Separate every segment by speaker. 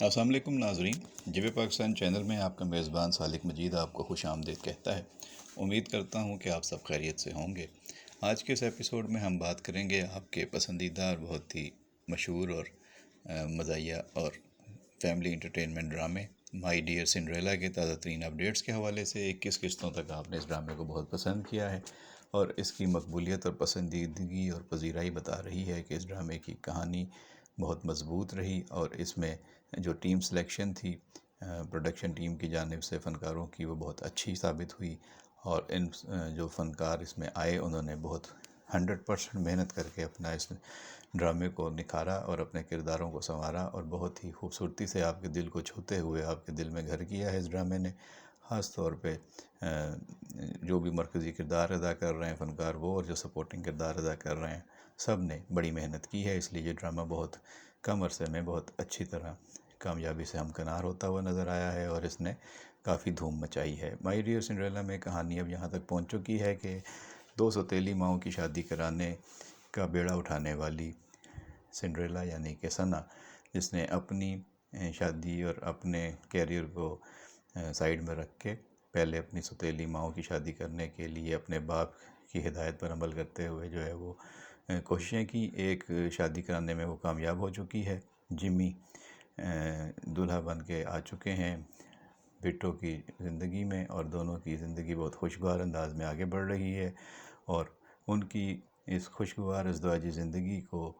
Speaker 1: السلام علیکم ناظرین، جب پاکستان چینل میں آپ کا میزبان صالح مجید آپ کو خوش آمدید کہتا ہے۔ امید کرتا ہوں کہ آپ سب خیریت سے ہوں گے۔ آج کے اس ایپیسوڈ میں ہم بات کریں گے آپ کے پسندیدہ اور بہت ہی مشہور اور مزاحیہ اور فیملی انٹرٹینمنٹ ڈرامے مائی ڈیئر سنڈریلا کے تازہ ترین اپڈیٹس کے حوالے سے 21 قسطوں تک آپ نے اس ڈرامے کو بہت پسند کیا ہے اور اس کی مقبولیت اور پسندیدگی اور پذیرائی بتا رہی ہے کہ اس ڈرامے کی کہانی بہت مضبوط رہی اور اس میں جو ٹیم سلیکشن تھی پروڈکشن ٹیم کی جانب سے فنکاروں کی وہ بہت اچھی ثابت ہوئی اور ان جو فنکار اس میں آئے انہوں نے بہت 100% محنت کر کے اپنا اس ڈرامے کو نکھارا اور اپنے کرداروں کو سنوارا اور بہت ہی خوبصورتی سے آپ کے دل کو چھوتے ہوئے آپ کے دل میں گھر کیا ہے اس ڈرامے نے۔ خاص طور پہ جو بھی مرکزی کردار ادا کر رہے ہیں فنکار وہ اور جو سپورٹنگ کردار ادا کر رہے ہیں سب نے بڑی محنت کی ہے، اس لیے یہ ڈرامہ بہت کم عرصے میں بہت اچھی طرح کامیابی سے ہمکنار ہوتا ہوا نظر آیا ہے اور اس نے کافی دھوم مچائی ہے۔ مائی ڈیئر سنڈریلا میں کہانی اب یہاں تک پہنچ چکی ہے کہ 2 سوتیلی ماؤں کی شادی کرانے کا بیڑا اٹھانے والی سنڈریلا یعنی کہ ثنا، جس نے اپنی شادی اور اپنے کیریئر کو سائیڈ میں رکھ کے پہلے اپنی سوتیلی ماؤں کی شادی کرنے کے لیے اپنے باپ کی ہدایت پر عمل کرتے ہوئے جو ہے وہ کوششیں کی۔ ایک شادی کرانے میں وہ کامیاب ہو چکی ہے، جمی دولہا بن کے آ چکے ہیں بٹو کی زندگی میں اور دونوں کی زندگی بہت خوشگوار انداز میں آگے بڑھ رہی ہے اور ان کی اس خوشگوار ازدواجی زندگی کو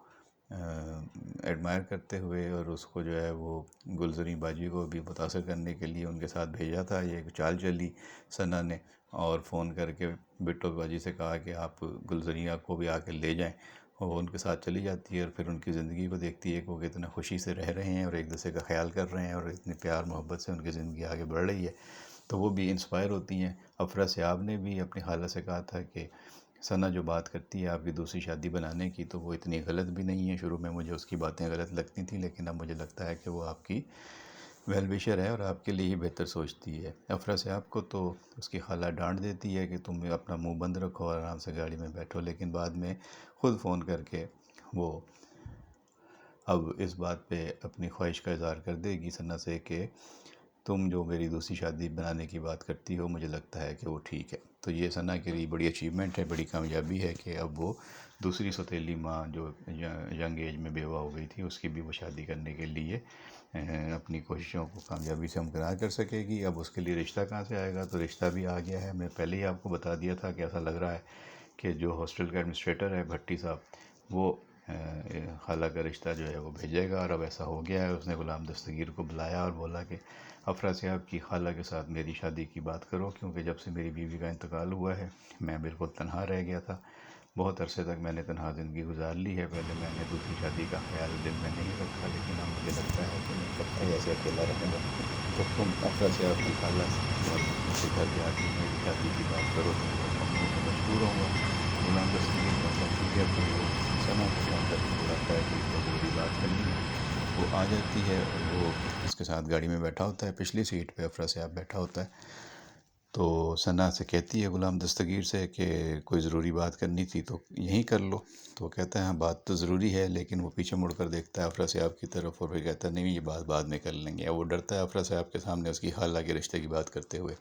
Speaker 1: ایڈمائر کرتے ہوئے اور اس کو جو ہے وہ گلزریں باجی کو بھی متاثر کرنے کے لیے ان کے ساتھ بھیجا تھا۔ یہ ایک چال چلی ثنا نے اور فون کر کے بٹو باجی سے کہا کہ آپ گلزریہ کو بھی آ کے لے جائیں، اور وہ ان کے ساتھ چلی جاتی ہے اور پھر ان کی زندگی کو دیکھتی ہے کہ وہ کتنا خوشی سے رہ رہے ہیں اور ایک دوسرے کا خیال کر رہے ہیں اور اتنے پیار محبت سے ان کی زندگی آگے بڑھ رہی ہے، تو وہ بھی انسپائر ہوتی ہیں۔ افرا سیاب نے بھی اپنی خالہ سے کہا تھا کہ ثنا جو بات کرتی ہے آپ کی دوسری شادی بنانے کی تو وہ اتنی غلط بھی نہیں ہے، شروع میں مجھے اس کی باتیں غلط لگتی تھیں لیکن اب مجھے لگتا ہے کہ وہ آپ کی ویل وشر ہے اور آپ کے لیے ہی بہتر سوچتی ہے۔ افرا سیاب کو تو اس کی خالہ ڈانٹ دیتی ہے کہ تم اپنا منہ بند رکھو اور آرام سے گاڑی میں بیٹھو، لیکن بعد میں خود فون کر کے وہ اب اس بات پہ اپنی خواہش کا اظہار کر دے گی ثنا سے کہ تم جو میری دوسری شادی بنانے کی بات کرتی ہو مجھے لگتا ہے کہ وہ ٹھیک ہے۔ تو یہ ثنا کے لیے بڑی اچیومنٹ ہے، بڑی کامیابی ہے کہ اب وہ دوسری سوتیلی ماں جو ینگ ایج میں بیوہ ہو گئی تھی اس کی بھی وہ شادی کرنے کے لیے اپنی کوششوں کو کامیابی سے ہمکنار کر سکے گی۔ اب اس کے لیے رشتہ کہاں سے آئے گا؟ تو رشتہ بھی آ گیا ہے، میں پہلے ہی آپ کو بتا دیا تھا کہ ایسا لگ رہا ہے کہ جو ہاسٹل کا ایڈمنسٹریٹر ہے بھٹی صاحب وہ خالہ کا رشتہ جو ہے وہ بھیجے گا، اور اب ایسا ہو گیا ہے۔ اس نے غلام دستگیر کو بلایا اور بولا کہ افرا سیاب کی خالہ کے ساتھ میری شادی کی بات کرو، کیونکہ جب سے میری بیوی کا انتقال ہوا ہے میں بالکل تنہا رہ گیا تھا، بہت عرصے تک میں نے تنہا زندگی گزار لی ہے۔ پہلے میں نے دوسری شادی کا خیال دل میں نہیں رکھا لیکن اب مجھے لگتا ہے کہ میں کب تک ایسے اکیلا رہوں گا، تو تم افرا سیاب کی خالہ اور ان کے گھر جا کے میری شادی کی بات کرو تو میں بہت مشہور ہوں گا۔ غلام دستگیر کہتا ہے ٹھیک ہے، پھر وہ ثنا کو فون کر کے بلاتا ہے کہ اس کو ضروری بات کرنی ہے۔ وہ آ جاتی ہے اور وہ اس کے ساتھ گاڑی میں بیٹھا ہوتا ہے، پچھلی سیٹ پہ افرا سیاب بیٹھا ہوتا ہے، تو ثنا سے کہتی ہے غلام دستگیر سے کہ کوئی ضروری بات کرنی تھی تو یہیں کر لو، تو وہ کہتا ہے ہاں بات تو ضروری ہے، لیکن وہ پیچھے مڑ کر دیکھتا ہے افرا سیاب کی طرف اور وہ کہتا ہے نہیں یہ بات بعد میں کر لیں گے۔ اب وہ ڈرتا ہے افرا سیاب کے سامنے اس کی خالہ کے رشتے کی بات کرتے ہوئے،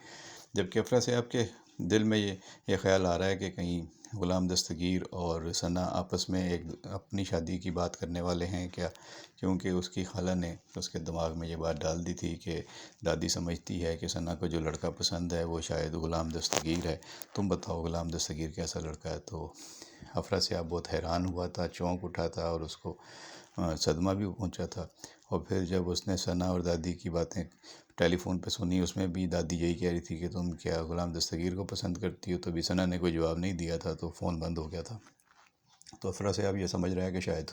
Speaker 1: جبکہ افرا سیاب کے دل میں یہ خیال آ رہا ہے کہ کہیں غلام دستگیر اور ثنا آپس میں ایک اپنی شادی کی بات کرنے والے ہیں کیا، کیونکہ اس کی خالہ نے اس کے دماغ میں یہ بات ڈال دی تھی کہ دادی سمجھتی ہے کہ ثنا کو جو لڑکا پسند ہے وہ شاید غلام دستگیر ہے، تم بتاؤ غلام دستگیر کیسا لڑکا ہے۔ تو افرا سیاب بہت حیران ہوا تھا، چونک اٹھا تھا اور اس کو صدمہ بھی پہنچا تھا، اور پھر جب اس نے ثنا اور دادی کی باتیں ٹیلی فون پہ سنی اس میں بھی دادی یہی کہہ رہی تھی کہ تم کیا غلام دستگیر کو پسند کرتی ہو، تو بھی ثنا نے کوئی جواب نہیں دیا تھا تو فون بند ہو گیا تھا۔ تو افرا سیاب یہ سمجھ رہا ہے کہ شاید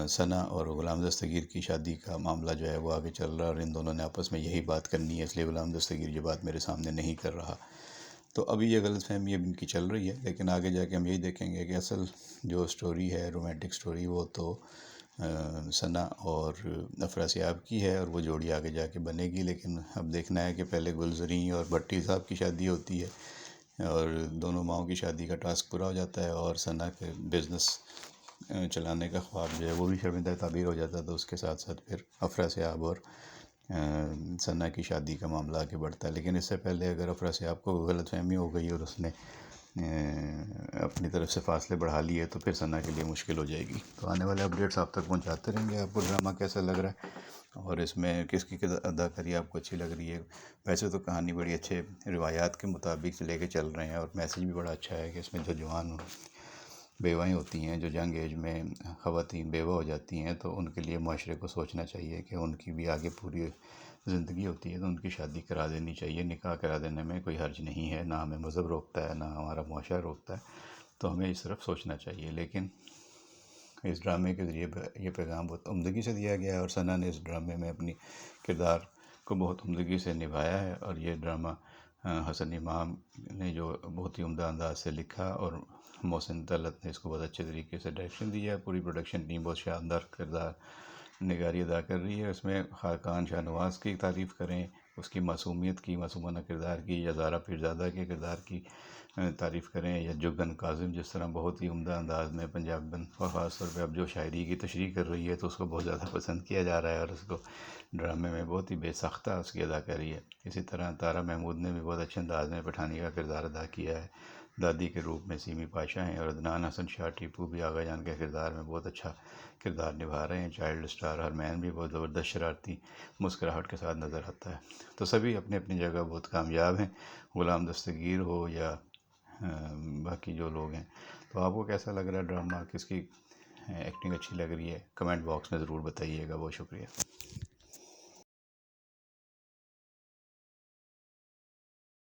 Speaker 1: ثنا اور غلام دستگیر کی شادی کا معاملہ جو ہے وہ آگے چل رہا ہے اور ان دونوں نے آپس میں یہی بات کرنی ہے، اس لیے غلام دستگیر یہ بات میرے سامنے نہیں کر رہا۔ تو ابھی یہ غلط فہمی اب ان کی چل رہی ہے، لیکن آگے جا کے ہم یہی دیکھیں گے کہ اصل جو سٹوری ہے رومانٹک سٹوری وہ تو ثنا اور افرا سیاب کی ہے اور وہ جوڑی آگے جا کے بنے گی، لیکن اب دیکھنا ہے کہ پہلے گلزریں اور بھٹی صاحب کی شادی ہوتی ہے اور دونوں ماؤں کی شادی کا ٹاسک پورا ہو جاتا ہے اور ثنا کے بزنس چلانے کا خواب جو ہے وہ بھی شرمندہ تعبیر ہو جاتا تھا، اس کے ساتھ ساتھ پھر افراسیاب اور ثنا کی شادی کا معاملہ آگے بڑھتا ہے۔ لیکن اس سے پہلے اگر افراسیاب کو غلط فہمی ہو گئی اور اس نے اپنی طرف سے فاصلے بڑھا لیے تو پھر ثنا کے لیے مشکل ہو جائے گی۔ تو آنے والے اپڈیٹس آپ تک پہنچاتے رہیں گے۔ آپ کو ڈرامہ کیسا لگ رہا ہے اور اس میں کس کی اداکاری آپ کو اچھی لگ رہی ہے؟ ویسے تو کہانی بڑی اچھے روایات کے مطابق لے کے چل رہے ہیں اور میسیج بھی بڑا اچھا ہے کہ اس میں جو جوان بیوائیں ہوتی ہیں، جو جنگ ایج میں خواتین بیوہ ہو جاتی ہیں، تو ان کے لیے معاشرے کو سوچنا چاہیے کہ ان کی بھی آگے پوری زندگی ہوتی ہے تو ان کی شادی کرا دینی چاہیے۔ نکاح کرا دینے میں کوئی حرج نہیں ہے، نہ ہمیں مذہب روکتا ہے نہ ہمارا معاشرہ روکتا ہے، تو ہمیں اس طرف سوچنا چاہیے۔ لیکن اس ڈرامے کے ذریعے یہ پیغام بہت عمدگی سے دیا گیا ہے اور ثنا نے اس ڈرامے میں اپنی کردار کو بہت عمدگی سے نبھایا ہے، اور یہ ڈرامہ حسن امام نے جو بہت ہی عمدہ انداز سے لکھا اور محسن طلعت نے اس کو بہت اچھے طریقے سے ڈائریکشن دیا ہے۔ پوری پروڈکشن ٹیم بہت شاندار کردار نگاری ادا کر رہی ہے۔ اس میں خاقان شاہ نواز کی تعریف کریں، اس کی معصومیت کی، معصومانہ کردار کی، یا زارا پیرزادہ کے کردار کی تعریف کریں، یا جگن کاظم جس طرح بہت ہی عمدہ انداز میں پنجابن اور خاص طور پہ اب جو شاعری کی تشریح کر رہی ہے تو اس کو بہت زیادہ پسند کیا جا رہا ہے اور اس کو ڈرامے میں بہت ہی بے ساختہ اس کی اداکاری ہے۔ اسی طرح تارا محمود نے بھی بہت اچھے انداز میں پٹھانی کا کردار ادا کیا ہے۔ دادی کے روپ میں سیمی پاشا ہیں اور عدنان حسن شاہ ٹیپو بھی آغا جان کے کردار میں بہت اچھا کردار نبھا رہے ہیں۔ چائلڈ اسٹار حرمین بھی بہت زبردست شرارتی مسکراہٹ کے ساتھ نظر آتا ہے۔ تو سبھی اپنی اپنی جگہ بہت کامیاب ہیں، غلام دستگیر ہو یا باقی جو لوگ ہیں۔ تو آپ کو کیسا لگ رہا ہے ڈرامہ؟ کس کی ایکٹنگ اچھی لگ رہی ہے؟ کمنٹ باکس میں ضرور بتائیے گا۔ بہت شکریہ۔